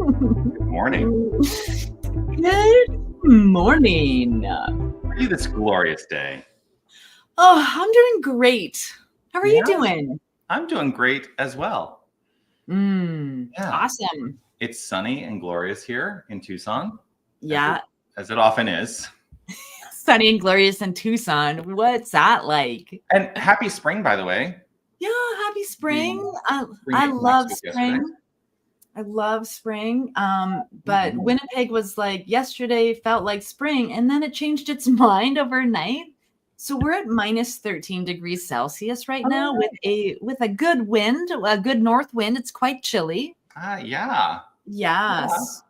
Good morning. Good morning. How are you this glorious day? Oh, I'm doing great. How are you Yeah. doing? I'm doing great as well. Yeah. Awesome. It's sunny and glorious here in Tucson, Yeah. as it often is. Sunny and glorious in Tucson. What's that like? And happy spring, by the way. Yeah, happy spring. Spring I equinox love was spring. yesterday. I love spring. But Mhm. Winnipeg was like yesterday felt like spring, and then it changed its mind overnight. So we're at minus 13 degrees Celsius right now with a good wind, a good north wind. It's quite chilly. Yeah. Yes.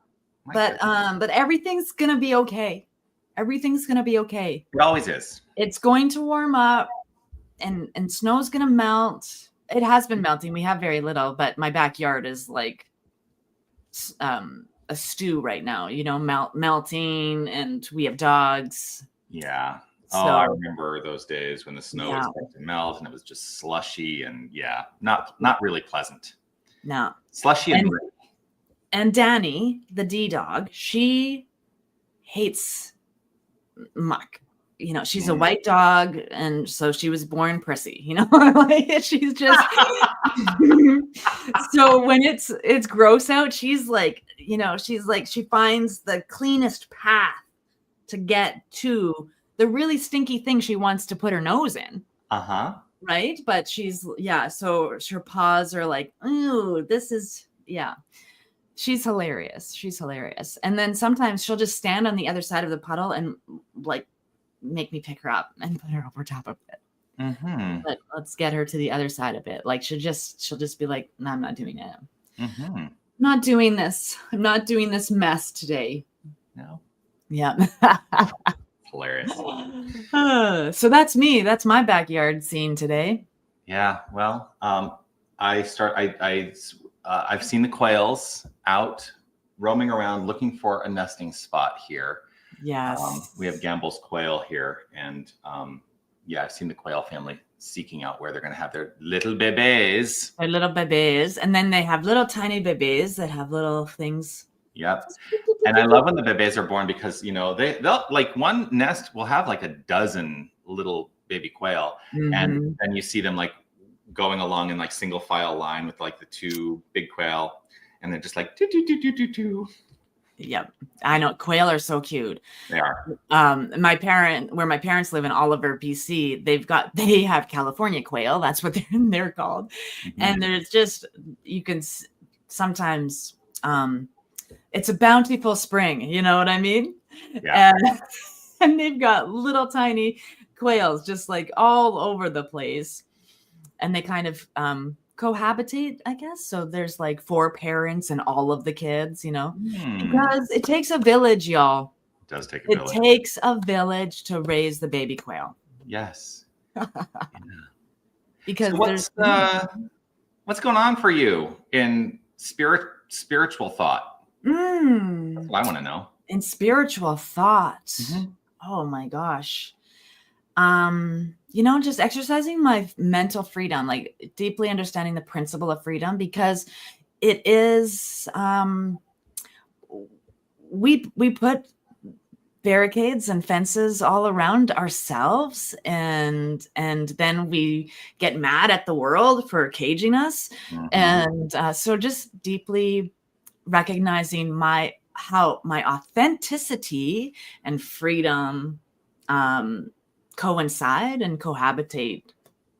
My But goodness. but everything's gonna be okay. Everything's gonna be okay. It always is. It's going to warm up and snow's gonna melt. It has been melting. We have very little, but my backyard is like a stew right now, melting, and we have dogs. Yeah. So I remember those days when the snow was yeah, starting to melt and it was just slushy and not really pleasant. no. Slushy and gray. And Danny, the D dog, she hates muck. She's a white dog, and so she was born prissy, like she's just so when it's gross out, she's like she finds the cleanest path to get to the really stinky thing she wants to put her nose in. Right? But so her paws are like, ooh, this is she's hilarious. And then sometimes she'll just stand on the other side of the puddle and like make me pick her up and put her over top of it. But let's get her to the other side of it. Like she'll just be like, no, I'm not doing it. I'm not doing this. I'm not doing this mess today. No. Yeah. Hilarious. So that's me. That's my backyard scene today. Yeah. Well, I've seen the quails out roaming around looking for a nesting spot here. Yes. We have Gamble's quail here, and I've seen the quail family seeking out where they're going to have their little babies. Their little babies, and then they have little tiny babies that have little things. Yep. And I love when the babies are born because they'll like one nest will have like a dozen little baby quail, and then you see them like going along in like single file line with like the two big quail, and they're just like do. Yep. I know. Quail are so cute. They are. Where my parents live in Oliver, BC, they have California quail. That's what they're called. And there's just, you can sometimes, it's a bountiful spring. You know what I mean? Yeah. And they've got little tiny quails just like all over the place. And they kind of, cohabitate, I guess. So there's like 4 parents and all of the kids, because it takes a village, y'all. It does take a village. It takes a village to raise the baby quail. Yes. Because so what's going on for you in spiritual thought? That's what I want to know. In spiritual thought. Oh my gosh. Just exercising my mental freedom, like deeply understanding the principle of freedom, because it is, we put barricades and fences all around ourselves, and then we get mad at the world for caging us. And so just deeply recognizing my authenticity and freedom, coincide and cohabitate.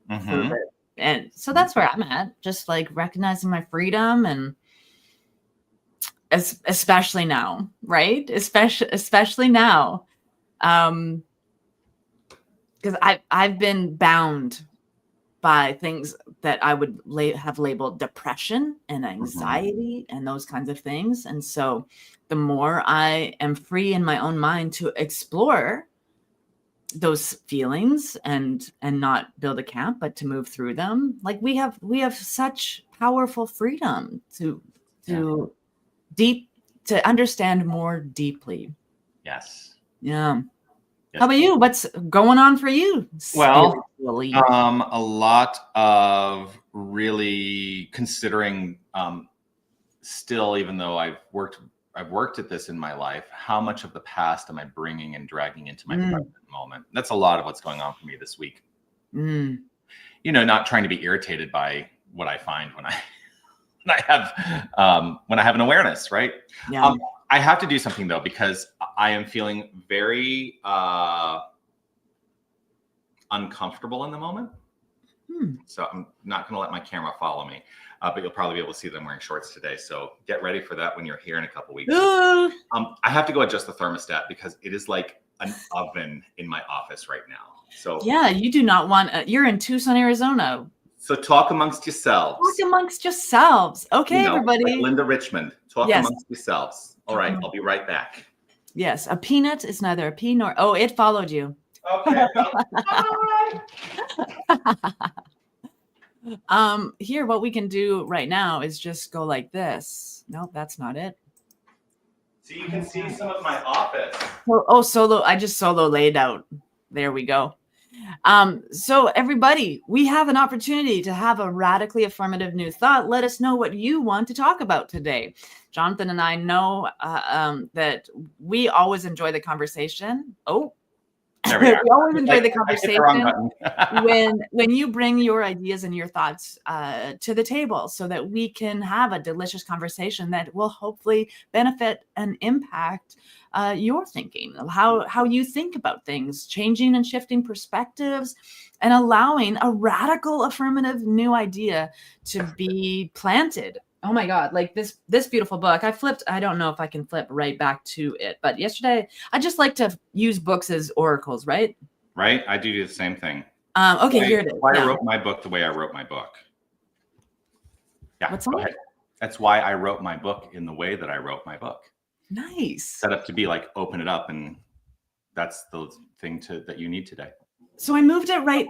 And so that's where I'm at, just like recognizing my freedom, and especially now, right? Especially now, because I've been bound by things that I would have labeled depression and anxiety and those kinds of things. And so the more I am free in my own mind to explore those feelings and not build a camp, but to move through them, like we have such powerful freedom to understand more deeply. Yes. Yeah. Yes. How about you? What's going on for you? Well, a lot of really considering still, even though I've worked at this in my life, how much of the past am I bringing and dragging into my present moment? That's a lot of what's going on for me this week. You know, not trying to be irritated by what I find when I have an awareness, right? Yeah. I have to do something though, because I am feeling very uncomfortable in the moment. So I'm not going to let my camera follow me, but you'll probably be able to see that I'm wearing shorts today. So get ready for that when you're here in a couple weeks. I have to go adjust the thermostat because it is like an oven in my office right now. So yeah, you do not want. You're in Tucson, Arizona. So talk amongst yourselves. Talk amongst yourselves. Okay, you know, everybody. Like Linda Richmond. Talk amongst yourselves. All right, I'll be right back. Yes, a peanut is neither a pea nor. Oh, it followed you. Okay. Here, what we can do right now is just go like this. Nope, that's not it. So you can see some of my office. Solo. I just solo laid out. There we go. So everybody, we have an opportunity to have a radically affirmative new thought. Let us know what you want to talk about today. Jonathan and I know that we always enjoy the conversation. There we are. We always enjoy the conversation when you bring your ideas and your thoughts to the table so that we can have a delicious conversation that will hopefully benefit and impact your thinking, how you think about things, changing and shifting perspectives, and allowing a radical affirmative new idea to be planted. Oh my God, like this beautiful book. I don't know if I can flip right back to it, but yesterday I just like to use books as oracles, right? Right. I do the same thing. Okay, here it is. Why I wrote my book the way I wrote my book. Yeah, What's go that? ahead. That's why I wrote my book in the way that I wrote my book. Nice. Set up to be like, open it up, and that's the thing that you need today. So I moved it right.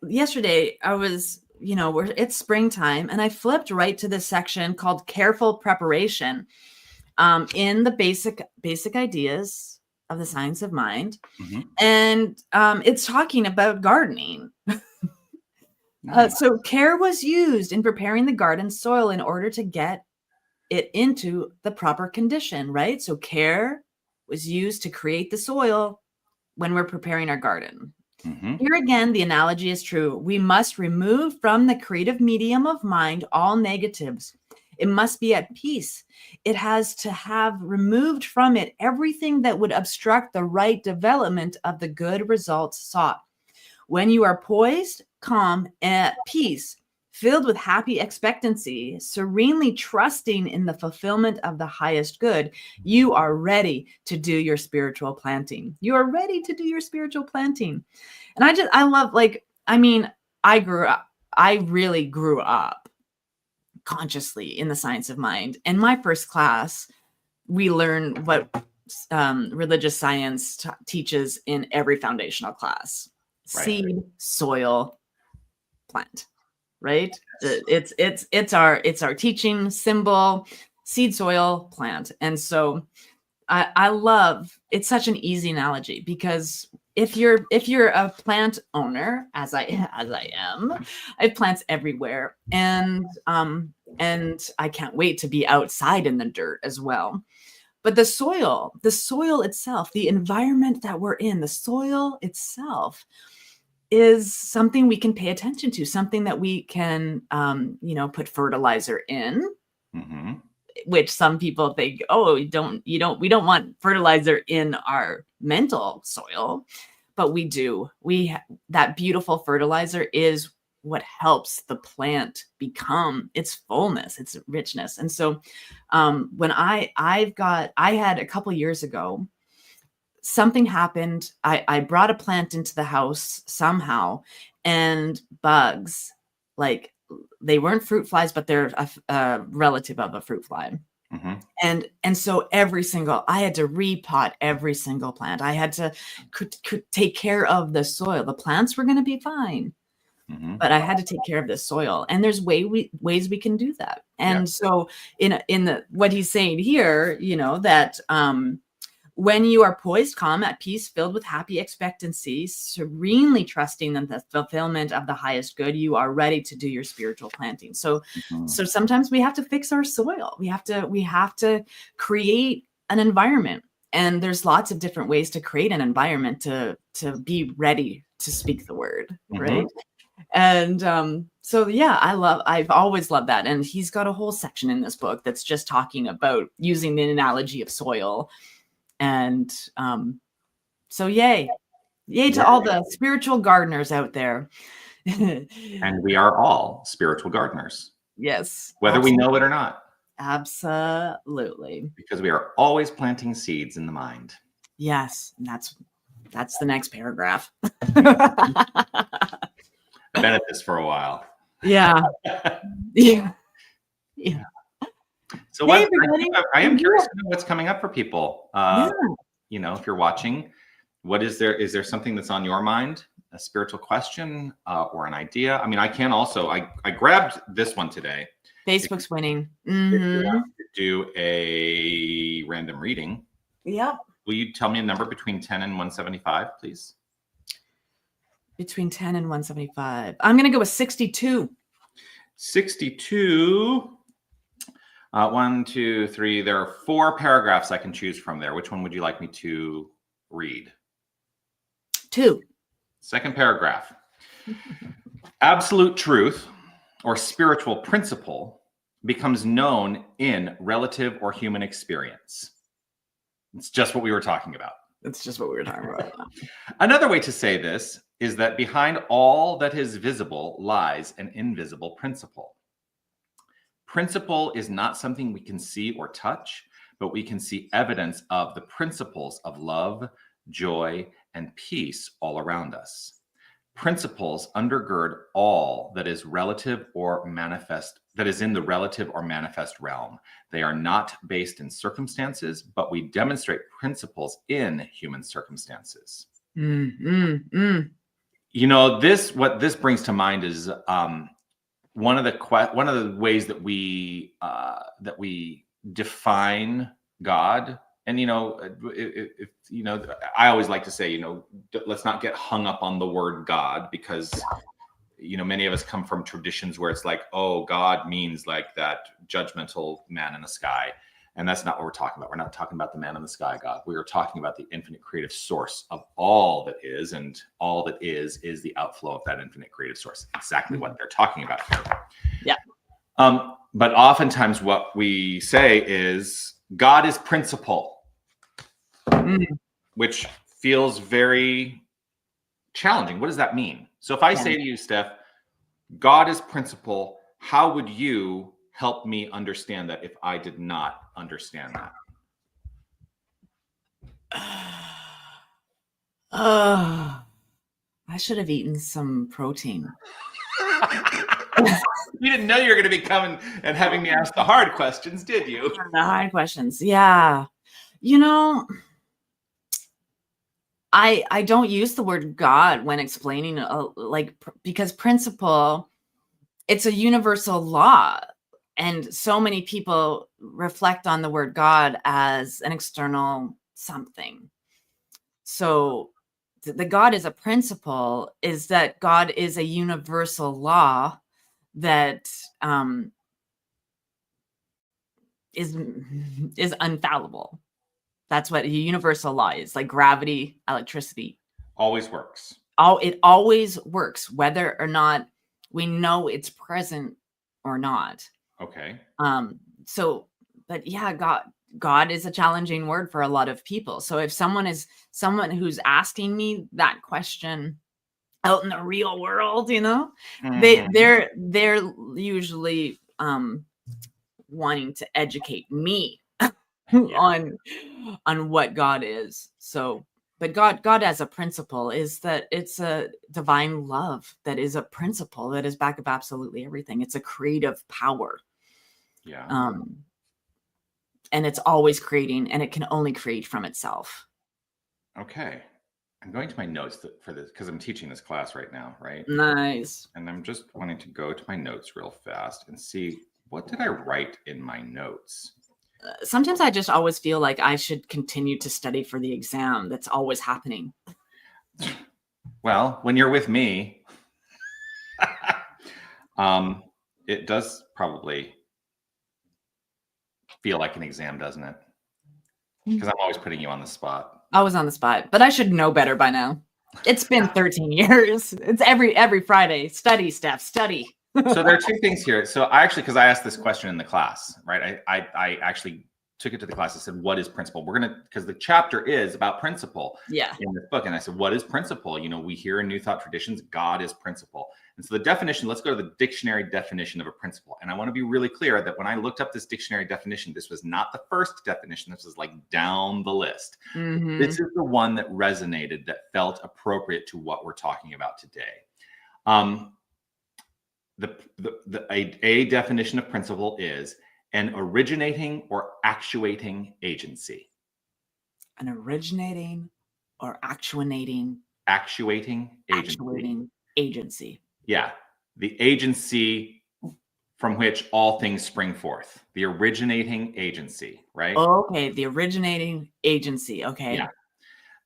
Yesterday I was, it's springtime, and I flipped right to this section called careful preparation in the basic ideas of the science of mind. And it's talking about gardening. Nice. So care was used in preparing the garden soil in order to get it into the proper condition, right? So care was used to create the soil when we're preparing our garden. Here again, the analogy is true. We must remove from the creative medium of mind all negatives. It must be at peace. It has to have removed from it everything that would obstruct the right development of the good results sought. When you are poised, calm, and at peace, filled with happy expectancy, serenely trusting in the fulfillment of the highest good, you are ready to do your spiritual planting. You are ready to do your spiritual planting. And I love, I really grew up consciously in the science of mind. In my first class, we learn what religious science teaches in every foundational class. Right. Seed, soil, plant. Right? It's our teaching symbol, seed, soil, plant. And so I love, it's such an easy analogy, because if you're a plant owner, as I am, I have plants everywhere, and I can't wait to be outside in the dirt as well. But the soil itself, the environment that we're in, the soil itself is something we can pay attention to, something that we can, put fertilizer in, which some people think, we don't want fertilizer in our mental soil, but we do. That beautiful fertilizer is what helps the plant become its fullness, its richness. And so, when I had a couple years ago, something happened. I brought a plant into the house somehow, and bugs, like, they weren't fruit flies, but they're a relative of a fruit fly. And so I had to repot every single plant. I had to take care of the soil. The plants were going to be fine, but I had to take care of the soil. And there's ways we can do that. And so in what he's saying here, that When you are poised, calm, at peace, filled with happy expectancy, serenely trusting in the fulfillment of the highest good, you are ready to do your spiritual planting. So sometimes we have to fix our soil. We have to create an environment. And there's lots of different ways to create an environment to be ready to speak the word, right? And so yeah, I've always loved that. And he's got a whole section in this book that's just talking about using the analogy of soil. And so yay to all the spiritual gardeners out there. And we are all spiritual gardeners. Yes. Whether we know it or not. Absolutely. Because we are always planting seeds in the mind. Yes. And that's the next paragraph. I've been at this for a while. Yeah. Yeah. So I am curious to know what's coming up for people. You know, if you're watching, is there something that's on your mind? A spiritual question or an idea? I mean, I grabbed this one today. Facebook's winning. If you want to do a random reading. Yep. Will you tell me a number between 10 and 175, please? Between 10 and 175. I'm going to go with 62. 62. 1, 2, 3. There are 4 paragraphs I can choose from there. Which one would you like me to read? 2. Second paragraph. Absolute truth or spiritual principle becomes known in relative or human experience. It's just what we were talking about. Another way to say this is that behind all that is visible lies an invisible principle. Principle is not something we can see or touch, but we can see evidence of the principles of love, joy, and peace all around us. Principles undergird all that is relative or manifest, that is in the relative or manifest realm. They are not based in circumstances, but we demonstrate principles in human circumstances. You know, what this brings to mind is one of the ways that we define God. And, you know, if you know, I always like to say, you know, let's not get hung up on the word God, because, you know, many of us come from traditions where it's like, oh, God means like that judgmental man in the sky. And that's not what we're talking about. We're not talking about the man in the sky God. We are talking about the infinite creative source of all that is, and all that is the outflow of that infinite creative source. Exactly what they're talking about here. Yeah. But oftentimes what we say is God is principle. Which feels very challenging. What does that mean? So if I say to you, Steph, God is principle, how would you help me understand that if I did not understand that? I should have eaten some protein. You didn't know you were going to be coming and having me ask the hard questions, did you? The hard questions. Yeah. You know, I don't use the word God when explaining because principle, it's a universal law. And so many people reflect on the word God as an external something. So the God is a principle, is that God is a universal law that is infallible. That's what a universal law is, like gravity, electricity. Always works. It always works, whether or not we know it's present or not. Okay. But yeah, God is a challenging word for a lot of people. So if someone who's asking me that question out in the real world, you know, they're usually wanting to educate me on what God is. So, but God as a principle is that it's a divine love that is a principle that is back of absolutely everything. It's a creative power. Yeah. And it's always creating, and it can only create from itself. Okay. I'm going to my notes for this because I'm teaching this class right now, right? Nice. And I'm just wanting to go to my notes real fast and see, what did I write in my notes? Sometimes I just always feel like I should continue to study for the exam that's always happening. Well, when you're with me, it does probably feel like an exam, doesn't it? Because I'm always putting you on the spot. I was on the spot, but I should know better by now. It's been 13 years. It's every Friday. Study, Steph, study. So there are two things here. So I actually, because I asked this question in the class, right? I actually took it to the class. I said, what is principle? We're going to, because the chapter is about principle in this book. And I said, what is principle? You know, we hear in New Thought traditions, God is principle. And so the definition, let's go to the dictionary definition of a principle. And I want to be really clear that when I looked up this dictionary definition, this was not the first definition. This was like down the list. This is the one that resonated, that felt appropriate to what we're talking about today. A definition of principle is an originating or actuating agency. An originating or actuating agency. Yeah. The agency from which all things spring forth. The originating agency, right? Okay. The originating agency. Okay. Yeah.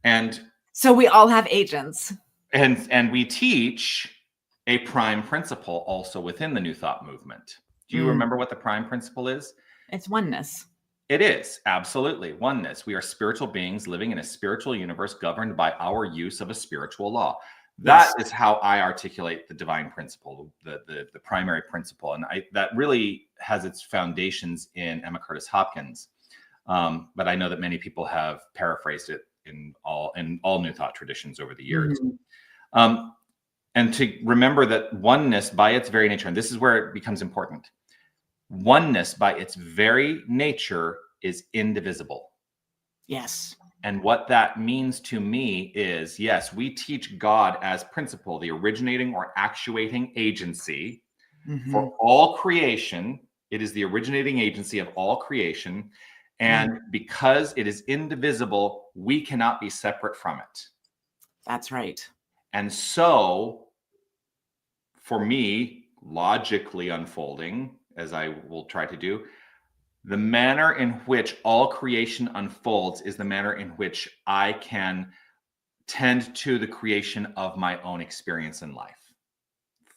And so we all have agents. And we teach a prime principle also within the New Thought movement. Do you remember what the prime principle is? It's oneness. It is, absolutely, oneness. We are spiritual beings living in a spiritual universe governed by our use of a spiritual law. That is how I articulate the divine principle, the primary principle. And that really has its foundations in Emma Curtis Hopkins. But I know that many people have paraphrased it in all New Thought traditions over the years. And to remember that oneness by its very nature, and this is where it becomes important, oneness by its very nature is indivisible. Yes. And what that means to me is, yes, we teach God as principle, the originating or actuating agency for all creation. It is the originating agency of all creation. And because it is indivisible, we cannot be separate from it. That's right. And so, for me, logically unfolding, as I will try to do, the manner in which all creation unfolds is the manner in which I can tend to the creation of my own experience in life.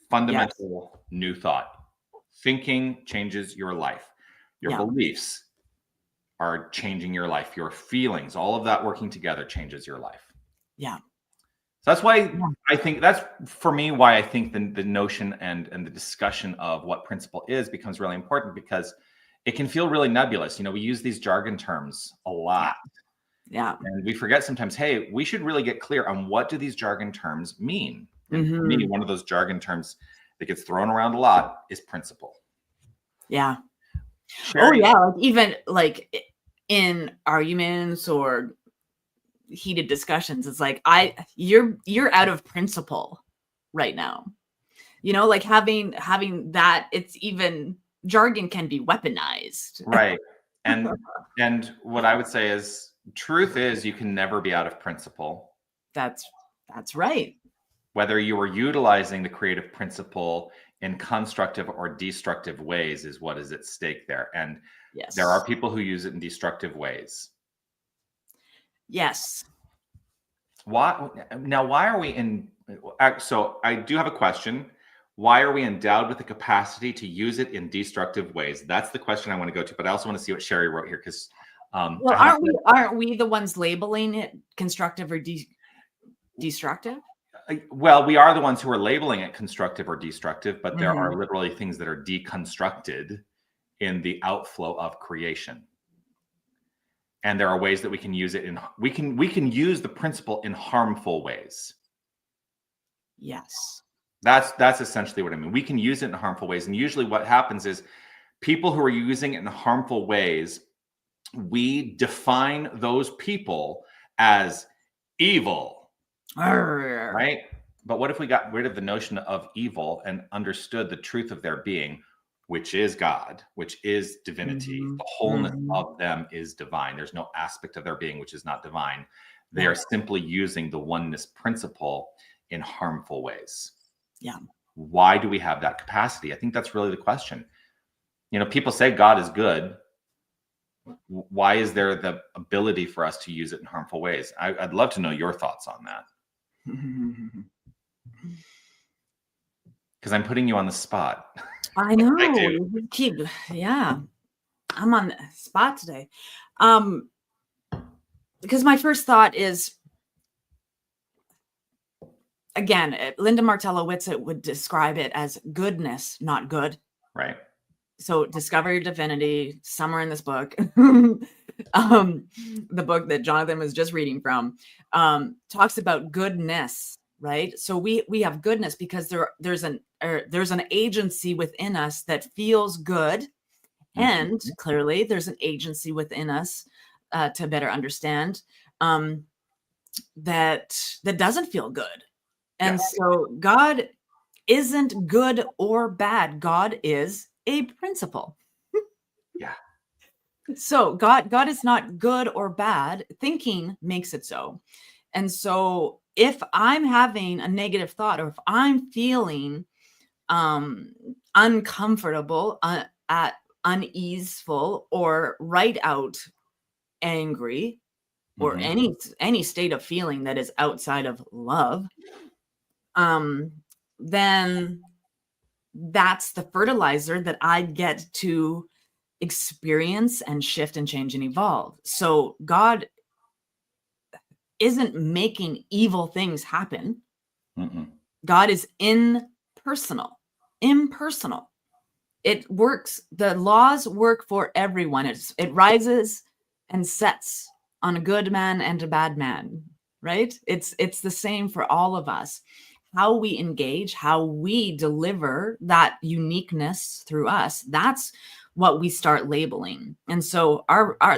Fundamental New Thought. Thinking changes your life. Your beliefs are changing your life. Your feelings, all of that working together changes your life. Yeah. So that's why I think that's, for me, why I think the notion and the discussion of what principle is becomes really important, because it can feel really nebulous. You know, we use these jargon terms a lot. Yeah. And we forget sometimes, hey, we should really get clear on what do these jargon terms mean. And for me, one of those jargon terms that gets thrown around a lot is principle. Yeah. Sherry, Like even like in arguments or heated discussions, it's like you're out of principle right now. You know, like having that, it's even jargon can be weaponized. Right. And what I would say is, truth is, you can never be out of principle. That's right. Whether you are utilizing the creative principle in constructive or destructive ways is what is at stake there. And there are people who use it in destructive ways. Yes. Why are we in? So I do have a question. Why are we endowed with the capacity to use it in destructive ways? That's the question I want to go to. But I also want to see what Sherry wrote here, because aren't we the ones labeling it constructive or destructive? Well, we are the ones who are labeling it constructive or destructive, but there are literally things that are deconstructed in the outflow of creation. And there are ways that we can use it we can use the principle in harmful ways. Yes. That's essentially what I mean. We can use it in harmful ways. And usually what happens is people who are using it in harmful ways, we define those people as evil. Right? But what if we got rid of the notion of evil and understood the truth of their being, which is God, which is divinity? The wholeness of them is divine. There's no aspect of their being which is not divine. They are simply using the oneness principle in harmful ways. Yeah. Why do we have that capacity? I think that's really the question. You know, people say God is good. why is there the ability for us to use it in harmful ways? I'd love to know your thoughts on that. Because I'm putting you on the spot. I know. Yeah. I'm on the spot today. Because my first thought is, again, Linda Martello-Whitsitt would describe it as goodness, not good. Right. So discover your divinity, somewhere in this book, the book that Jonathan was just reading from, talks about goodness, right? So we have goodness because there's an agency within us that feels good. And clearly there's an agency within us to better understand that doesn't feel good. And so God isn't good or bad. God is a principle. Yeah. So God is not good or bad. Thinking makes it so. And so if I'm having a negative thought, or if I'm feeling uncomfortable, uneaseful, or right out angry, or any state of feeling that is outside of love, then that's the fertilizer that I get to experience and shift and change and evolve. So God isn't making evil things happen. God is impersonal. It works. The laws work for everyone. It rises and sets on a good man and a bad man, right? It's the same for all of us. How we engage, how we deliver that uniqueness through us, that's what we start labeling. And so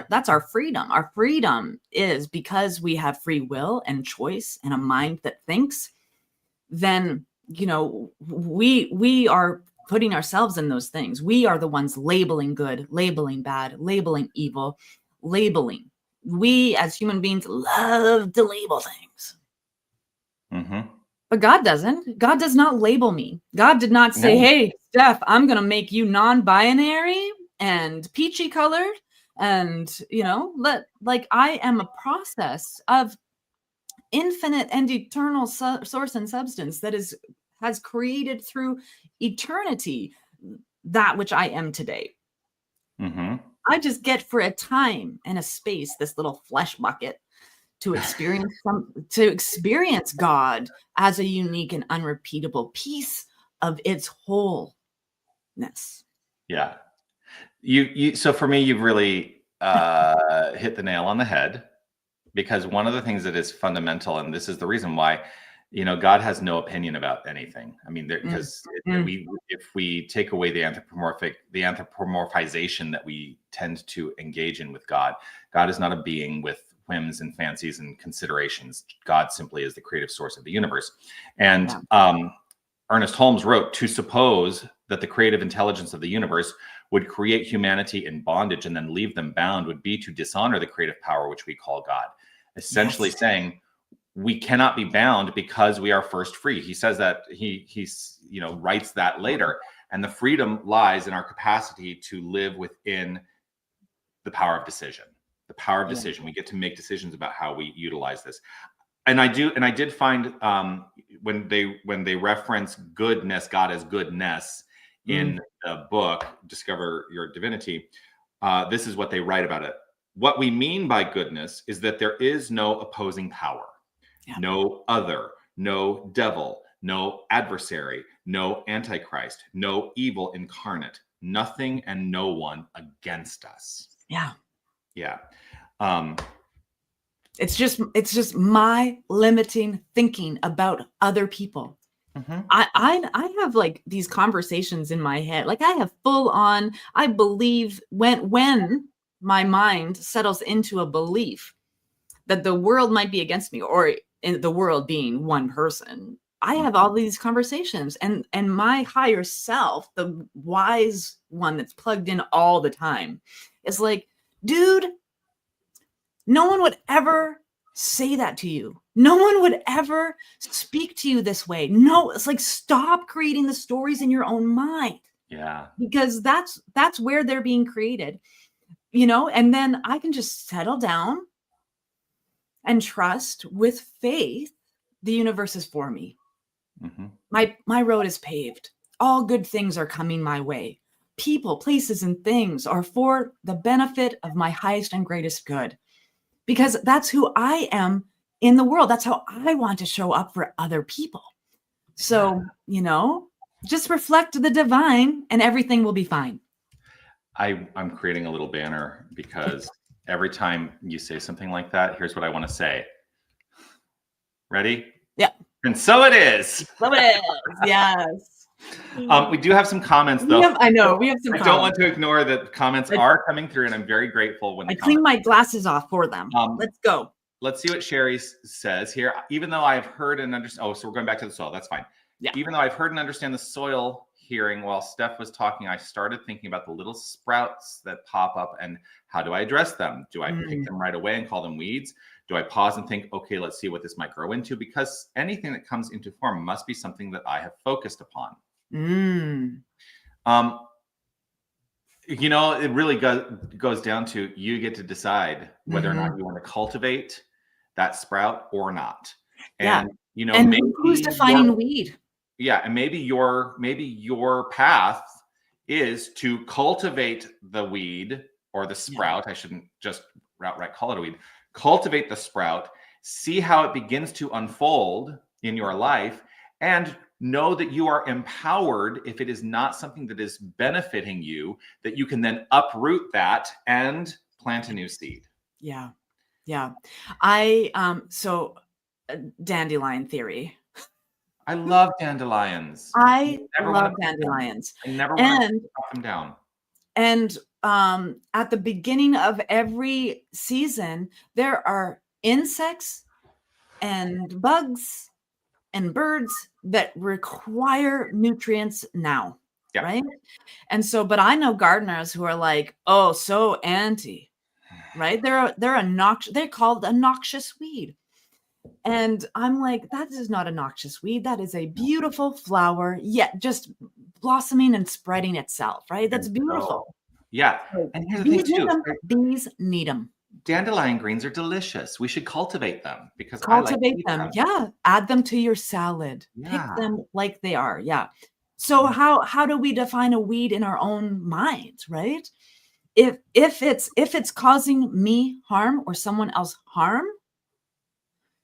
that's our freedom. Our freedom is because we have free will and choice and a mind that thinks. Then, we are putting ourselves in those things. We are the ones labeling good, labeling bad, labeling evil, labeling. We as human beings love to label things. But God doesn't. God does not label me. God did not say, hey, Steph, I'm going to make you non-binary and peachy colored. And, I am a process of infinite and eternal source and substance that has created through eternity that which I am today. I just get for a time and a space, this little flesh bucket, to experience God as a unique and unrepeatable piece of its wholeness. Yeah. So for me, you've really hit the nail on the head, because one of the things that is fundamental, and this is the reason why, God has no opinion about anything. I mean, because if we take away the anthropomorphization that we tend to engage in with God, God is not a being with whims and fancies and considerations. God simply is the creative source of the universe. And Ernest Holmes wrote, to suppose that the creative intelligence of the universe would create humanity in bondage and then leave them bound would be to dishonor the creative power which we call God. Essentially saying we cannot be bound because we are first free. He says that he writes that later. And the freedom lies in our capacity to live within the power of decision. The power of decision. We get to make decisions about how we utilize this. And I did find when they reference goodness, God as goodness in the book, Discover Your Divinity, this is what they write about it. What we mean by goodness is that there is no opposing power, no other, no devil, no adversary, no antichrist, no evil incarnate, nothing and no one against us. Yeah. It's just my limiting thinking about other people. I have like these conversations in my head. Like I have full on, I believe when my mind settles into a belief that the world might be against me, or in the world being one person, I have all these conversations, and my higher self, the wise one that's plugged in all the time, is like, dude, no one would ever say that to you. No one would ever speak to you this way. No, it's like, stop creating the stories in your own mind. Yeah. Because that's where they're being created. and then I can just settle down and trust with faith the universe is for me. My road is paved. All good things are coming my way. People, places, and things are for the benefit of my highest and greatest good. Because that's who I am in the world. That's how I want to show up for other people. So, just reflect the divine and everything will be fine. I'm creating a little banner because every time you say something like that, here's what I want to say. Ready? Yeah. And so it is. So it is. Yes. We do have some comments, though. I know. We have some comments. I don't want to ignore that comments are coming through, and I'm very grateful when I clean my glasses off for them. Let's go. Let's see what Sherry says here. Even though I've heard and understand, so we're going back to the soil. That's fine. Yeah. Even though I've heard and understand the soil hearing while Steph was talking, I started thinking about the little sprouts that pop up and how do I address them? Do I pick them right away and call them weeds? Do I pause and think, okay, let's see what this might grow into? Because anything that comes into form must be something that I have focused upon. It really goes down to you get to decide whether or not you want to cultivate that sprout or not. And and maybe who's defining weed? Yeah, and maybe your path is to cultivate the weed or the sprout. I shouldn't just outright call it a weed. Cultivate the sprout, see how it begins to unfold in your life, and know that you are empowered if it is not something that is benefiting you, that you can then uproot that and plant a new seed. Yeah. So dandelion theory. I love dandelions. I love dandelions. I never want to cut them down. And at the beginning of every season, there are insects and bugs and birds that require nutrients now. Yeah. Right. And so, but I know gardeners who are like, oh, so anti, right? They're called a noxious weed. And I'm like, that is not a noxious weed. That is a beautiful flower, yet just blossoming and spreading itself, right? That's beautiful. Yeah. And here's the thing too. Bees need them. Dandelion greens are delicious. We should cultivate them because cultivate them. Yeah. Add them to your salad. Pick them like they are. Yeah. So how do we define a weed in our own minds, right? If it's causing me harm or someone else harm,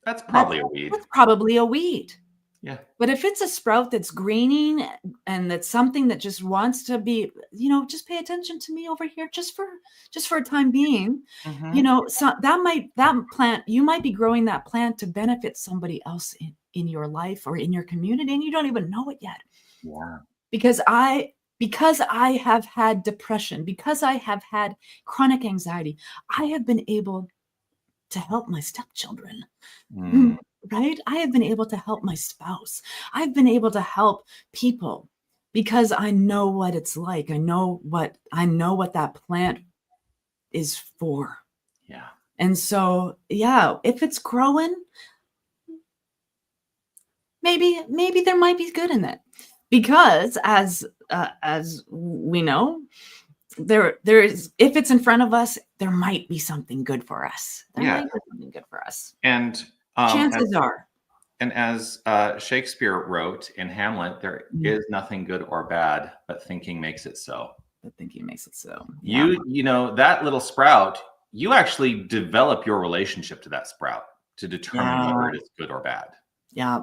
that's probably a weed. That's probably a weed. Yeah. But if it's a sprout that's greening and that's something that just wants to be, just pay attention to me over here, just for a time being, so that plant, you might be growing that plant to benefit somebody else in your life or in your community, and you don't even know it yet. Yeah. Because I have had depression, because I have had chronic anxiety, I have been able to help my stepchildren, right? I have been able to help my spouse. I've been able to help people because I know what it's like. I know what that plant is for. Yeah. And so, if it's growing, maybe there might be good in it, because as we know, there is, if it's in front of us, there might be something good for us. And chances are. And as Shakespeare wrote in Hamlet, there is nothing good or bad, but thinking makes it so. But thinking makes it so. You that little sprout, you actually develop your relationship to that sprout to determine whether it is good or bad. Yeah.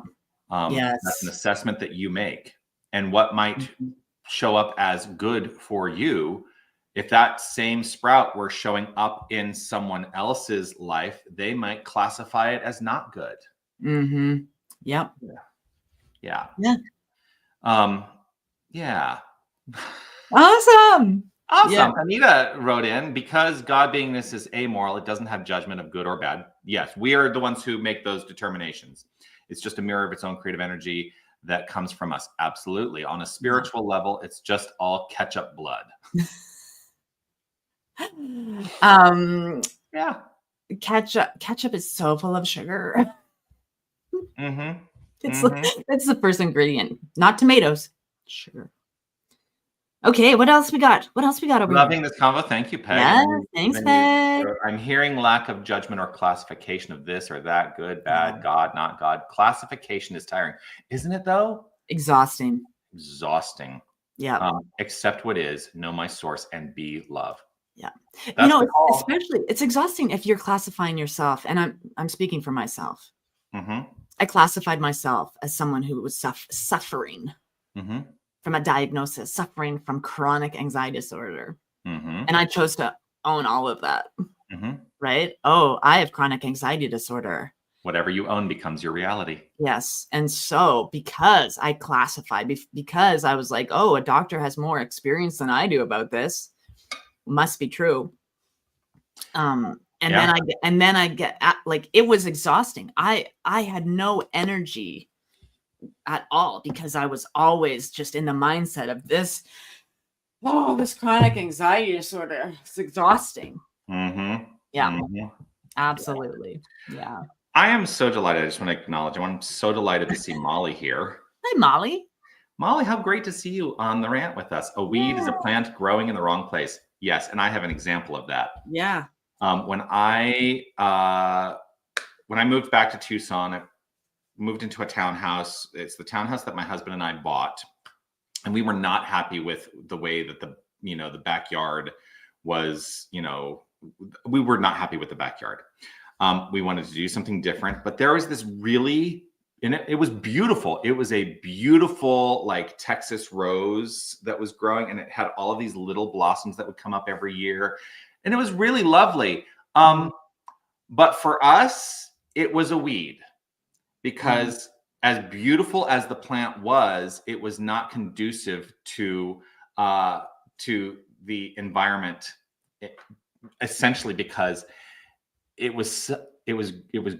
Yes. That's an assessment that you make, and what might show up as good for you. If that same sprout were showing up in someone else's life, they might classify it as not good. Mm-hmm. Yep. Yeah. Yeah. Awesome. Yeah. Anita wrote in, because God beingness is amoral, it doesn't have judgment of good or bad. Yes, we are the ones who make those determinations. It's just a mirror of its own creative energy that comes from us. Absolutely. On a spiritual level, it's just all ketchup blood. Ketchup is so full of sugar. It's the first ingredient, not tomatoes, sugar. Okay, what else we got? What else we got over Loving here? this convo. Thank you, Peg. Yeah, thanks, Peg. I'm hearing lack of judgment or classification of this or that, good, bad, Yeah. God, not God. Classification is tiring. Isn't it though? Exhausting. Exhausting. Yeah. Accept what is, know my source, and be love. Yeah. That's the It's, call. especially it's exhausting if you're classifying yourself. And I'm speaking for myself. Mm-hmm. I classified myself as someone who was suffering from a diagnosis, suffering from chronic anxiety disorder. And I chose to own all of that. Right? Oh, I have chronic anxiety disorder. Whatever you own becomes your reality. Yes. And so because I classified, because I was like, oh, a doctor has more experience than I do about this, must be true. And then I get like, it was exhausting. I had no energy at all because I was always just in the mindset of this chronic anxiety disorder. It's exhausting. Yeah, absolutely. Yeah. I am so delighted. I just want to acknowledge, I'm so delighted to see Molly here. Hi, Molly. Molly, how great to see you on the rant with us. A weed is a plant growing in the wrong place. Yes, and I have an example of that. Yeah. When I moved back to Tucson, I moved into a townhouse. It's the townhouse that my husband and I bought, and we were not happy with the way that the backyard was. We were not happy with the backyard. We wanted to do something different, but there was this really, and it was beautiful. It was a beautiful, like Texas rose that was growing, and it had all of these little blossoms that would come up every year. And it was really lovely. But for us, it was a weed because as beautiful as the plant was, it was not conducive to the environment, essentially because it was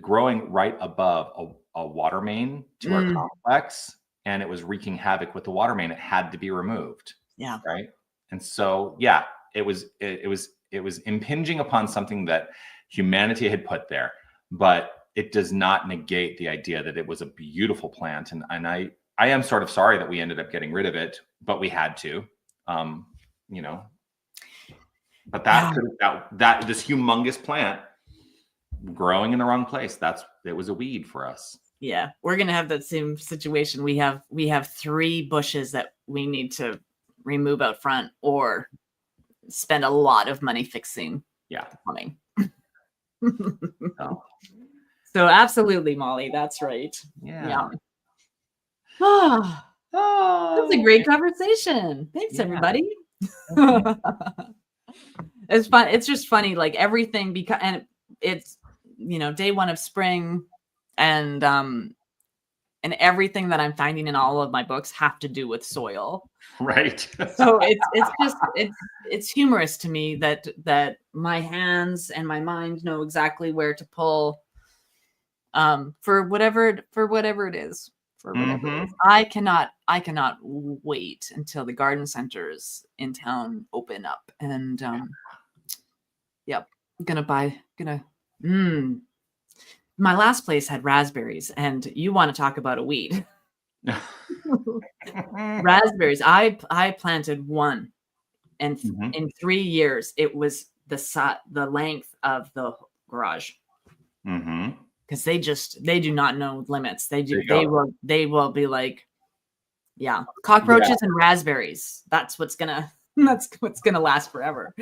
growing right above a water main to our complex, and it was wreaking havoc with the water main. It had to be removed. Yeah. Right. And so, yeah, it was impinging upon something that humanity had put there, but it does not negate the idea that it was a beautiful plant. And I am sort of sorry that we ended up getting rid of it, but we had to, but that this humongous plant growing in the wrong place, it was a weed for us. Yeah. We're going to have that same situation. We have 3 bushes that we need to remove out front or spend a lot of money fixing. Yeah. Plumbing. So absolutely, Molly. That's right. Yeah. Oh, that's a great conversation. Thanks, everybody. It's fun. It's just funny, like everything, because, and it's, day one of spring, and everything that I'm finding in all of my books have to do with soil. Right. So it's humorous to me that my hands and my mind know exactly where to pull for whatever it is. I cannot wait until the garden centers in town open up, and my last place had raspberries, and you want to talk about a weed. Raspberries. I planted one, and in 3 years it was the length of the garage. Because they do not know limits. They will be like, yeah, cockroaches and raspberries. That's what's gonna last forever.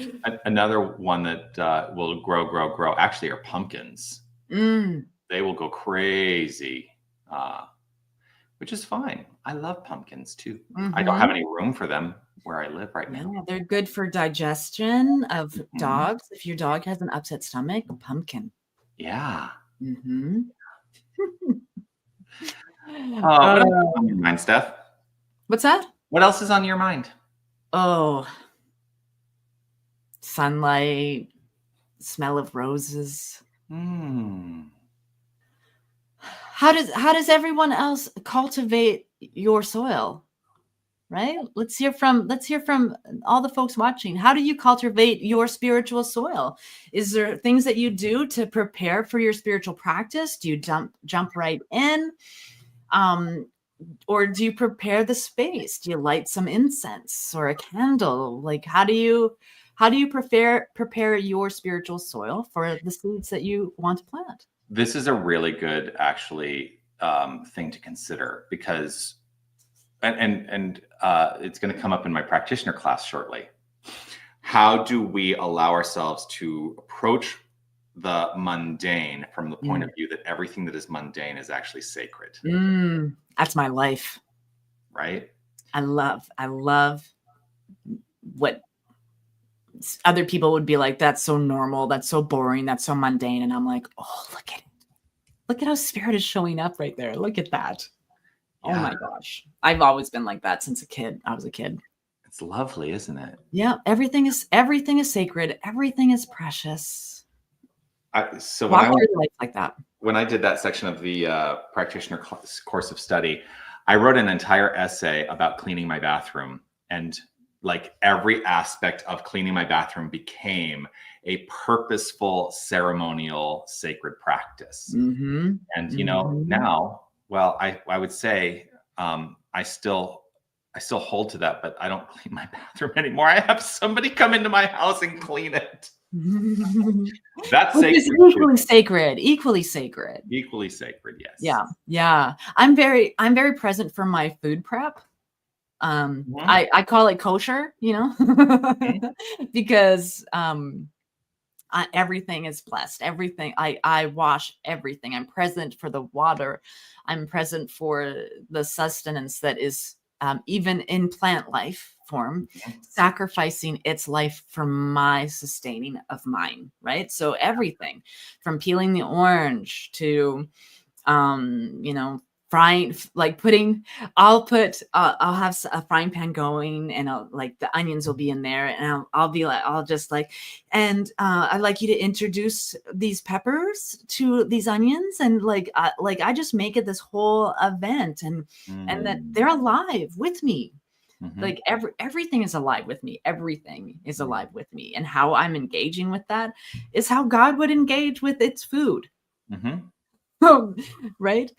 Another one that will grow actually are pumpkins. They will go crazy, which is fine. I love pumpkins too. I don't have any room for them where I live right now. Yeah, they're good for digestion of dogs. If your dog has an upset stomach, pumpkin. Yeah. What else is on your mind, Steph? What's that? What else is on your mind? Oh, sunlight, smell of roses. How does everyone else cultivate your soil? Right? Let's hear from all the folks watching. How do you cultivate your spiritual soil? Is there things that you do to prepare for your spiritual practice? Do you jump right in? or do you prepare the space? Do you light some incense or a candle? Like, how do you prepare your spiritual soil for the seeds that you want to plant? This is a really good, actually, thing to consider, because, and it's going to come up in my practitioner class shortly. How do we allow ourselves to approach the mundane from the point of view that everything that is mundane is actually sacred? That's my life. Right? I love what other people would be like, that's so normal, that's so boring, that's so mundane. And I'm like, oh, look at it. Look at how spirit is showing up right there. Look at that. Yeah. Oh my gosh. I've always been like that since I was a kid. It's lovely, isn't it? Yeah. Everything is sacred. Everything is precious. So walk through life like that. When I did that section of the practitioner course of study, I wrote an entire essay about cleaning my bathroom, and like every aspect of cleaning my bathroom became a purposeful, ceremonial, sacred practice. And, now, well, I would say I still hold to that, but I don't clean my bathroom anymore. I have somebody come into my house and clean it. That's sacred. Equally sacred. Yes. Yeah. I'm very present for my food prep. I call it kosher, because everything is blessed. Everything, I wash everything. I'm present for the water. I'm present for the sustenance that is even in plant life form, sacrificing its life for my sustaining of mine, right? So everything from peeling the orange to frying, like I'll have a frying pan going, and like the onions will be in there, and I'd like you to introduce these peppers to these onions, and I just make it this whole event, and that they're alive with me. Like everything is alive with me. Everything is alive with me, and how I'm engaging with that is how God would engage with its food. Right?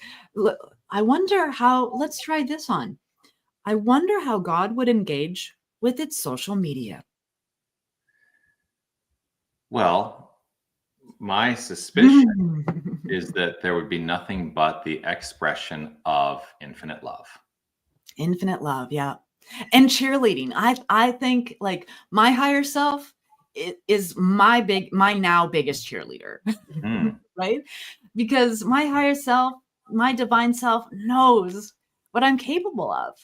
I wonder how, let's try this on. I wonder how God would engage with its social media. Well, my suspicion is that there would be nothing but the expression of infinite love. Infinite love, yeah. And cheerleading. I think like my higher self is my now biggest cheerleader. Right? Because my higher self, my divine self knows what I'm capable of.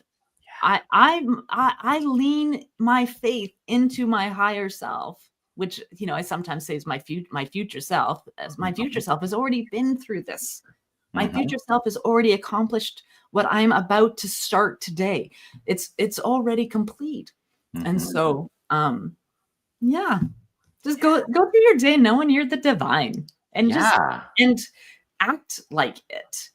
Yeah. I lean my faith into my higher self, which I sometimes say is my future self, as my future self has already been through this. My future self has already accomplished what I'm about to start today. It's already complete. And so just go through your day knowing you're the divine, and and act like it.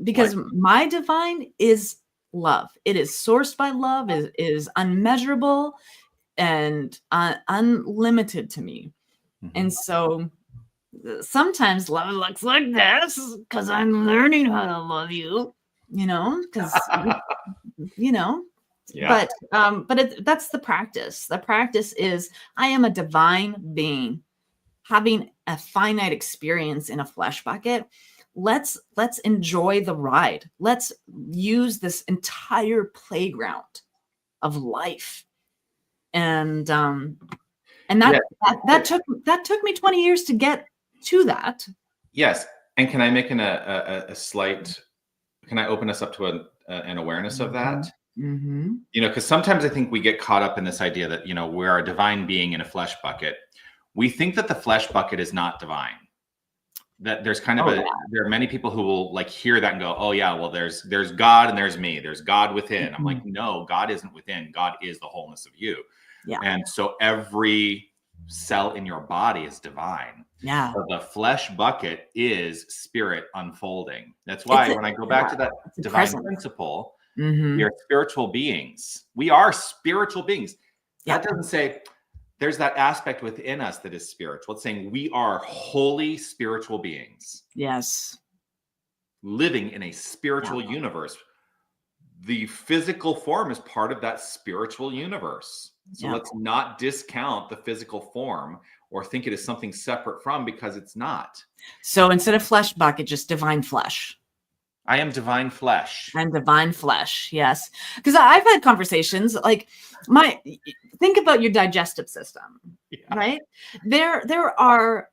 Because my divine is love. It is sourced by love, is unmeasurable and unlimited to me. And so sometimes love looks like this because I'm learning how to love you, because but that's the practice. The practice is I am a divine being having a finite experience in a flesh bucket. Let's enjoy the ride. Let's use this entire playground of life. And that took me 20 years to get to that. Yes. And can I make a slight, can I open us up to an awareness of that? Because sometimes I think we get caught up in this idea that, we're a divine being in a flesh bucket. We think that the flesh bucket is not divine. That there's kind of there are many people who will like hear that and go, oh yeah, well there's God and there's me. There's God within. I'm like, no, God isn't within. God is the wholeness of you. Yeah. And so every cell in your body is divine. Yeah. So the flesh bucket is spirit unfolding. That's why when I go back to that divine principle, we are spiritual beings. We are spiritual beings. That doesn't say there's that aspect within us that is spiritual. It's saying we are holy spiritual beings. Yes. living in a spiritual universe. The physical form is part of that spiritual universe. So let's not discount the physical form or think it is something separate from, because it's not. So instead of flesh bucket, just divine flesh. I am divine flesh. And divine flesh, yes. Because I've had conversations like think about your digestive system, right? There are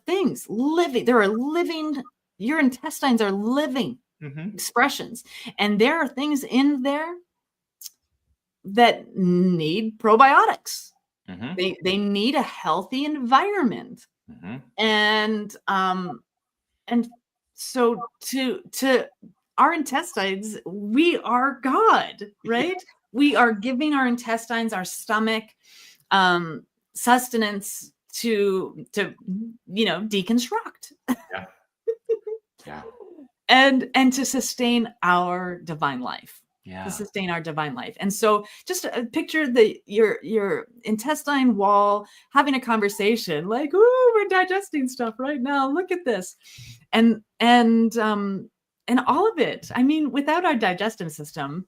things living. There are living. Your intestines are living expressions, and there are things in there that need probiotics. They need a healthy environment, and so to our intestines, we are God, right? We are giving our intestines, our stomach, sustenance to deconstruct. And to sustain our divine life. To sustain our divine life. And so just picture your intestine wall having a conversation like, "Ooh, we're digesting stuff right now. Look at this." And all of it. I mean, without our digestive system.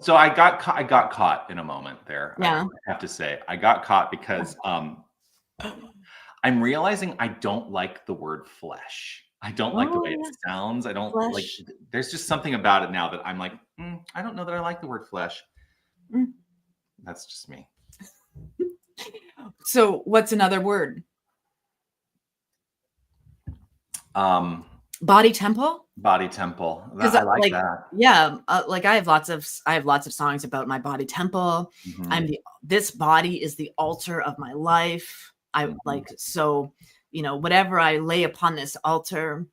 So I got caught in a moment there. I have to say, I got caught because I'm realizing I don't like the word flesh. I don't like the way it sounds. I don't like, there's just something about it now that I'm like, I don't know that I like the word flesh. That's just me. So what's another word? Body temple. Body temple. I like that. Yeah. Like I have lots of songs about my body temple. This body is the altar of my life. So, whatever I lay upon this altar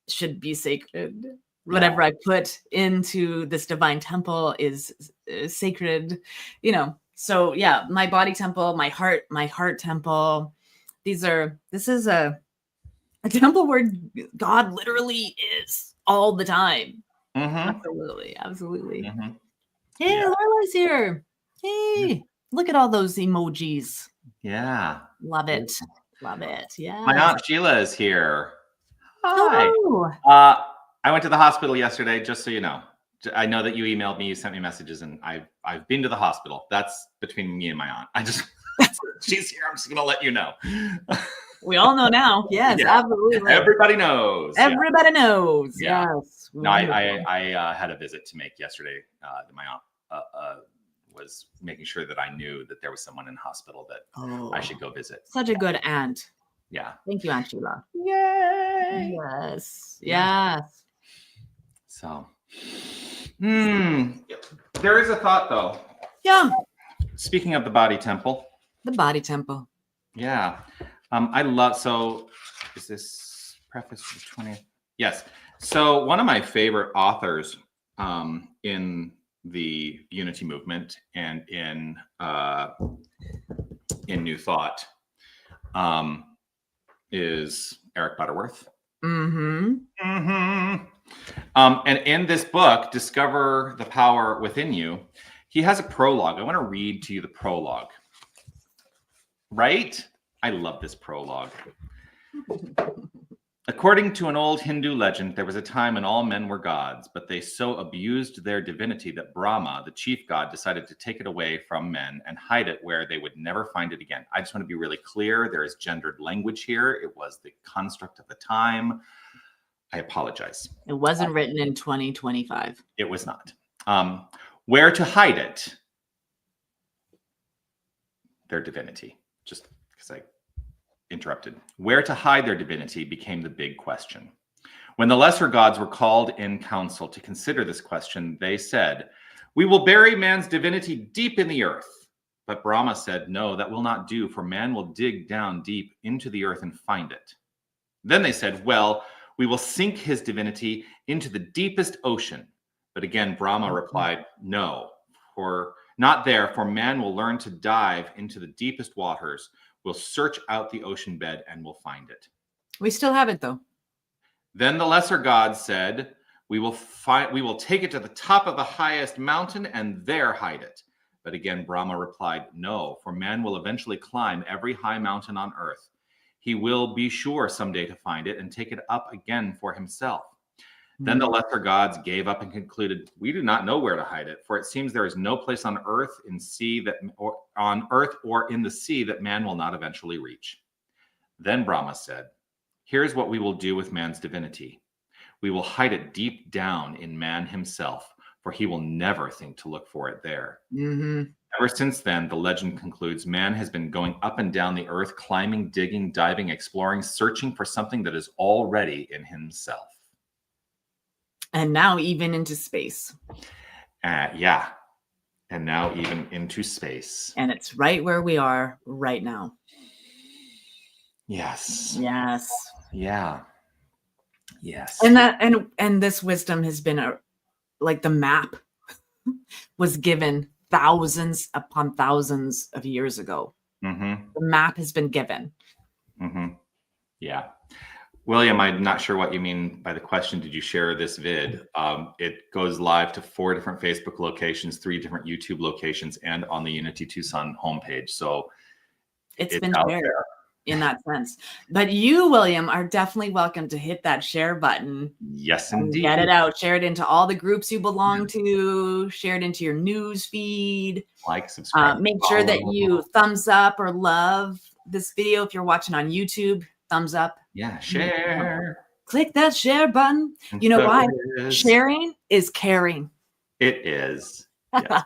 should be sacred. Whatever I put into this divine temple is sacred, So my body temple, my heart temple. This is a temple where God literally is all the time. Absolutely. Hey, Lorelai's here. Hey, look at all those emojis. Yeah. Love it. Yeah. My Aunt Sheila is here. Hi. Hello. I went to the hospital yesterday, just so you know. I know that you emailed me, you sent me messages, and I've been to the hospital. That's between me and my aunt. She's here. I'm just going to let you know. We all know now. Yes, absolutely. Everybody knows. Everybody knows. Yeah. Yes. No, I had a visit to make yesterday. My aunt was making sure that I knew that there was someone in hospital that I should go visit. Such a good aunt. Yeah. Thank you, Aunt Sheila. Yay. Yes. So, there is a thought though. Yeah. Speaking of the body temple. The body temple. Yeah. I love, so is this preface for the 20th? Yes. So one of my favorite authors in the Unity movement and in New Thought is Eric Butterworth. And in this book, Discover the Power Within You, he has a prologue. I want to read to you the prologue. Right? I love this prologue. According to an old Hindu legend, there was a time when all men were gods, but they so abused their divinity that Brahma, the chief god, decided to take it away from men and hide it where they would never find it again. I just want to be really clear. There is gendered language here. It was the construct of the time. I apologize. It wasn't written in 2025. It was not. Where to hide it? Their divinity. Just because I interrupted. Where to hide their divinity became the big question. When the lesser gods were called in council to consider this question, they said, "We will bury man's divinity deep in the earth." But Brahma said, "No, that will not do, for man will dig down deep into the earth and find it." Then they said, "Well, we will sink his divinity into the deepest ocean." But again, Brahma replied, "No, for not there, for man will learn to dive into the deepest waters. We'll search out the ocean bed and we'll find it." We still have it though. Then the lesser gods said, we will take it to the top of the highest mountain and there hide it." But again, Brahma replied, "No, for man will eventually climb every high mountain on earth. he will be sure someday to find it and take it up again for himself. Then the lesser gods gave up and concluded, we do not know where to hide it, for it seems there is no place on earth, or in the sea that man will not eventually reach. Then Brahma said, here's what we will do with man's divinity. We will hide it deep down in man himself, for he will never think to look for it there. Ever since then, the legend concludes, man has been going up and down the earth, climbing, digging, diving, exploring, searching for something that is already in himself. And now even into space. Yeah. And now even into space. And it's right where we are right now. Yes. Yes. Yeah. Yes. And this wisdom has been like the map was given thousands upon thousands of years ago. The map has been given. Yeah. William, I'm not sure what you mean by the question. Did you share this vid? It goes live to 4 different Facebook locations, 3 different YouTube locations, and on the Unity Tucson homepage. So it's been shared in that sense. But you, William, are definitely welcome to hit that share button. Yes, indeed. Get it out. Share it into all the groups you belong to. Share it into your news feed. Like, subscribe. Make sure that you thumbs up or love this video. If you're watching on YouTube, thumbs up. Yeah, share. Click that share button. You know why? Sharing is caring. It is. Yes.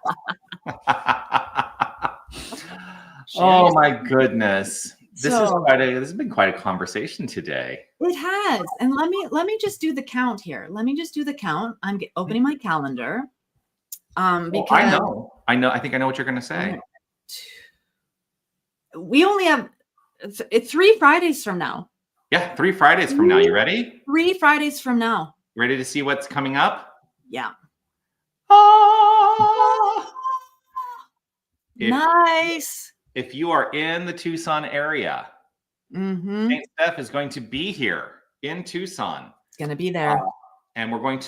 Oh my goodness. This has been quite a conversation today. It has. And let me just do the count here. Let me just do the count. I'm opening my calendar. Because I know. I think I know what you're going to say. We only have it's 3 Fridays from now. Yeah, 3 Fridays from now. You ready? 3 Fridays from now. You ready to see what's coming up? Yeah. Nice. If you are in the Tucson area, St. Steph is going to be here in Tucson. It's going to be there. And we're going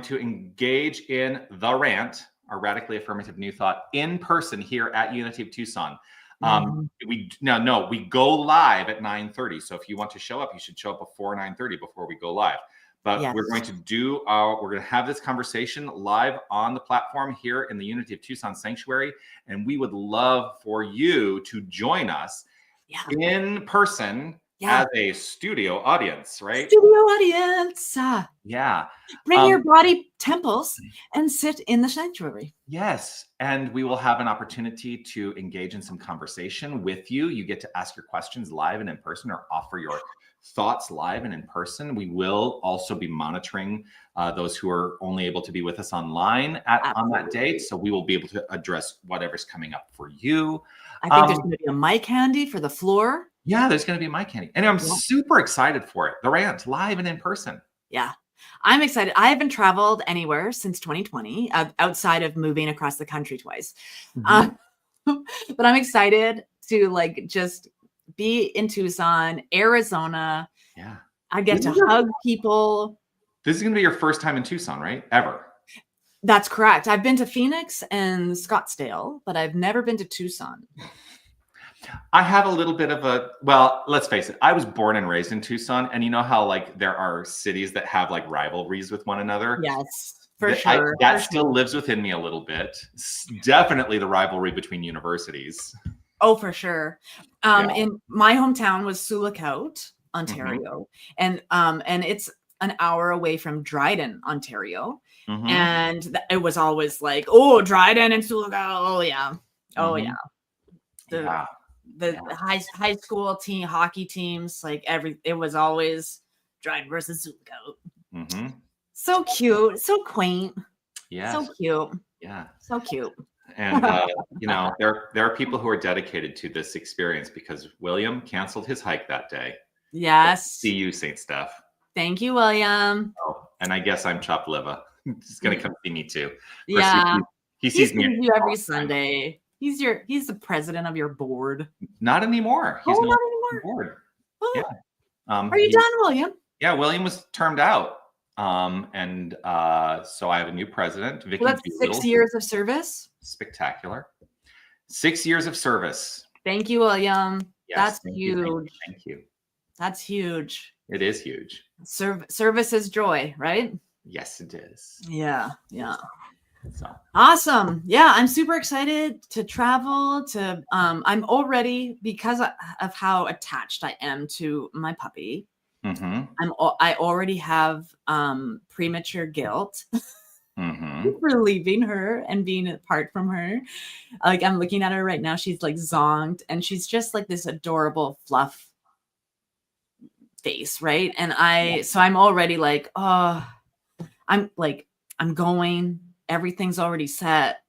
to engage in the RANT, our Radically Affirmative New Thought, in person here at Unity of Tucson. We go live at 9:30. So if you want to show up, you should show up before 9:30 before we go live. But we're going to have this conversation live on the platform here in the Unity of Tucson Sanctuary. And we would love for you to join us in person as a studio audience, right? Studio audience. Yeah. Bring your body temples and sit in the sanctuary. Yes. And we will have an opportunity to engage in some conversation with you. You get to ask your questions live and in person, or offer your thoughts live and in person. We will also be monitoring those who are only able to be with us online on that date. So we will be able to address whatever's coming up for you. I think there's going to be a mic handy for the floor. Yeah, there's going to be a mic handy. And I'm super excited for it. The RANT, live and in person. Yeah, I'm excited. I haven't traveled anywhere since 2020 outside of moving across the country twice. But I'm excited to just be in Tucson, Arizona. Yeah. I get to hug people. This is going to be your first time in Tucson, right? Ever. That's correct. I've been to Phoenix and Scottsdale, but I've never been to Tucson. I have a little bit of let's face it. I was born and raised in Tucson. And you know how there are cities that have rivalries with one another? Yes, for sure. That still lives within me a little bit. Definitely the rivalry between universities. Oh, for sure. In my hometown was Sioux Lookout, Ontario. And it's an hour away from Dryden, Ontario. And it was always Dryden and Sioux Lookout. Oh yeah. Oh yeah. The high school team hockey teams, it was always Dryden versus Sioux Lookout. So cute, so quaint. Yeah. So cute. Yeah. So cute. And there are people who are dedicated to this experience, because William canceled his hike that day. Yes. See you, St. Steph. Thank you, William. Oh, and I guess I'm chopped liver. He's gonna come see me too. Yeah. He sees me every Sunday. He's the president of your board. Not anymore. He's not anymore. Board. Oh. Yeah. Are you done, William? Yeah, William was termed out. So I have a new president. Vicky. Well, that's 6 years of service. Spectacular. 6 years of service. Thank you, William. Yes, that's thank huge. Thank you. That's huge. It is huge. Service is joy, right? Yes, it is. Yeah. Yeah. So awesome. Yeah, I'm super excited to travel to I'm already, because of how attached I am to my puppy. I already have premature guilt for leaving her and being apart from her. Like, I'm looking at her right now. She's like zonked, and she's just like this adorable fluff face, right? And so I'm already like, oh, I'm going. Everything's already set.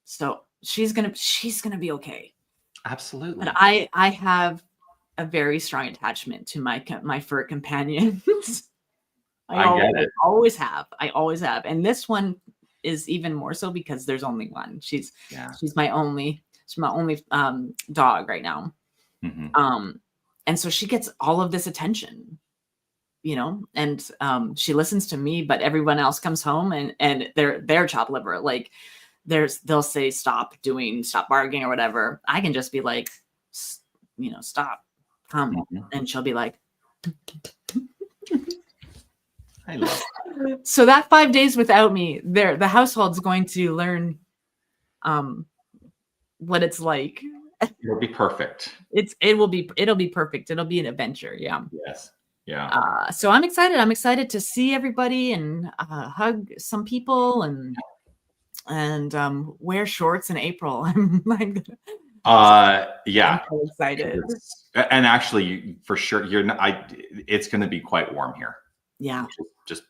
So she's gonna be okay. Absolutely. But I have a very strong attachment to my fur companions. I get it. I always have. And this one is even more so because there's only one. She's my only dog right now. And so she gets all of this attention, and she listens to me, but everyone else comes home and they're chopped liver. Like, they'll say stop barking or whatever. I can just be like, stop, come, and she'll be like, I love it. So that 5 days without me, the household's going to learn what it's like. It'll be perfect. It'll be perfect. It'll be an adventure. Yeah. Yes. Yeah. So I'm excited. I'm excited to see everybody and hug some people and wear shorts in April. Yeah. I'm so excited. And actually, for sure, it's going to be quite warm here. Yeah. Just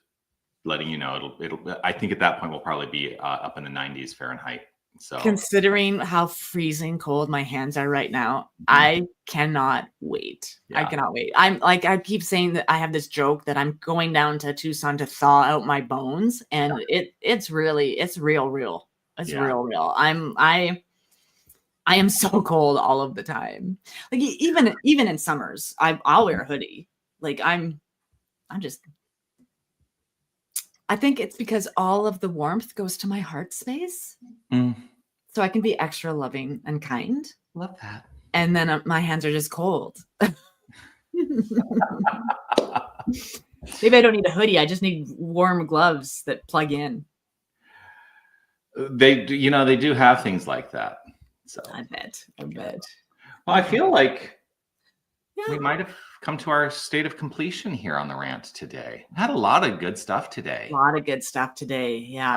letting you know, I think at that point we'll probably be up in the 90s Fahrenheit. So considering how freezing cold my hands are right now, I cannot wait. Yeah. I cannot wait. I'm like, I keep saying that I have this joke that I'm going down to Tucson to thaw out my bones, and it's real. It's real. I am so cold all of the time. Like, even in summers, I'll wear a hoodie. Like, I think it's because all of the warmth goes to my heart space. So I can be extra loving and kind. Love that. And then my hands are just cold. Maybe I don't need a hoodie. I just need warm gloves that plug in. They do have things like that. So I bet. Well, I feel like we might have come to our state of completion here on the rant today. Had a lot of good stuff today. Yeah. We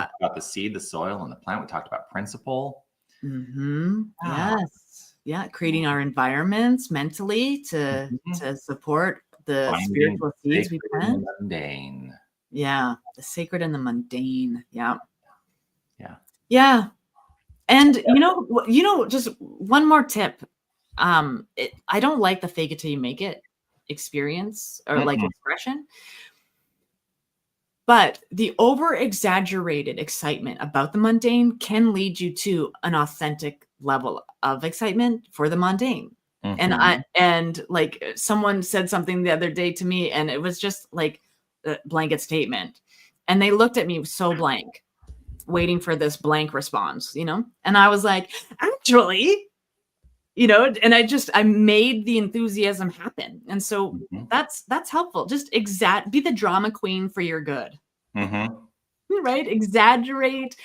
talked about the seed, the soil, and the plant. We talked about principle. Yes. Yeah. Creating our environments mentally to support the spiritual seeds we plant. Mundane. Yeah. The sacred and the mundane. Yeah. Yeah. Yeah. And just one more tip. I don't like the fake it till you make it experience or like expression, but the over exaggerated excitement about the mundane can lead you to an authentic level of excitement for the mundane. And like, someone said something the other day to me, and it was just like a blanket statement, and they looked at me so blank, waiting for this blank response, and I was like, actually, and I made the enthusiasm happen. And so that's helpful. Just be the drama queen for your good, right? Exaggerate.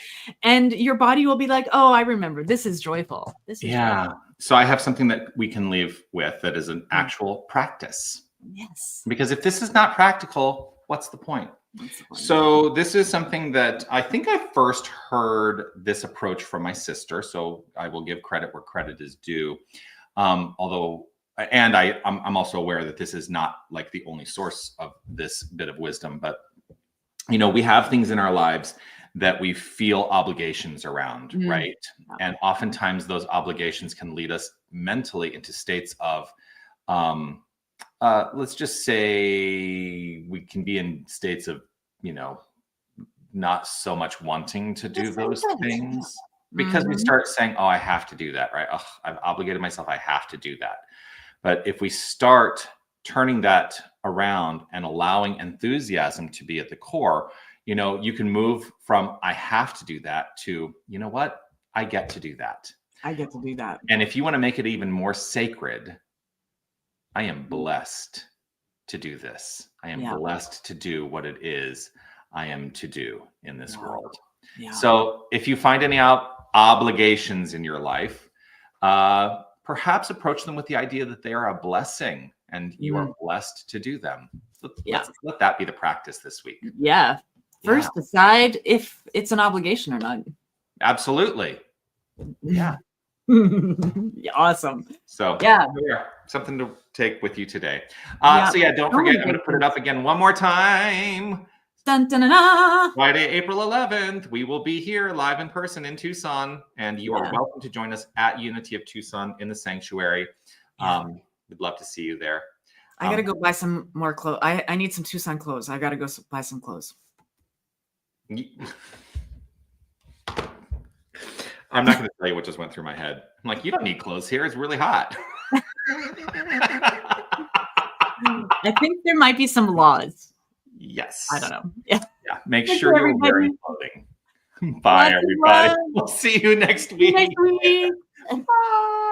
And your body will be like, oh, I remember. This is joyful. Joyful. So I have something that we can leave with that is an actual practice. Yes. Because if this is not practical, what's the point? So this is something that I think I first heard this approach from my sister. So I will give credit where credit is due. I'm also aware that this is not like the only source of this bit of wisdom, but we have things in our lives that we feel obligations around, right? And oftentimes those obligations can lead us mentally into states of let's just say we can be in states of, not so much wanting to do those things because we start saying, oh, I have to do that, right? Oh, I've obligated myself. I have to do that. But if we start turning that around and allowing enthusiasm to be at the core, you can move from I have to do that to, you know what? I get to do that. I get to do that. And if you want to make it even more sacred, I am blessed to do this. I am blessed to do what it is I am to do in this world. So if you find any obligations in your life, perhaps approach them with the idea that they are a blessing and you are blessed to do them. Let's let that be the practice this week. Yeah. First, decide if it's an obligation or not. Absolutely. Yeah. Awesome. So something to take with you today. So don't forget, I'm going to put it up again one more time. Dun, dun, dun, dun. Friday, April 11th, we will be here live in person in Tucson, and you are welcome to join us at Unity of Tucson in the sanctuary. We'd love to see you there. I got to go buy some more clothes. I need some Tucson clothes. I got to go buy some clothes. I'm not going to tell you what just went through my head. I'm like, you don't need clothes here. It's really hot. I think there might be some laws. Yes. I don't know. Yeah. Make sure you're wearing clothing. Bye, everybody. We'll see you next week. Bye.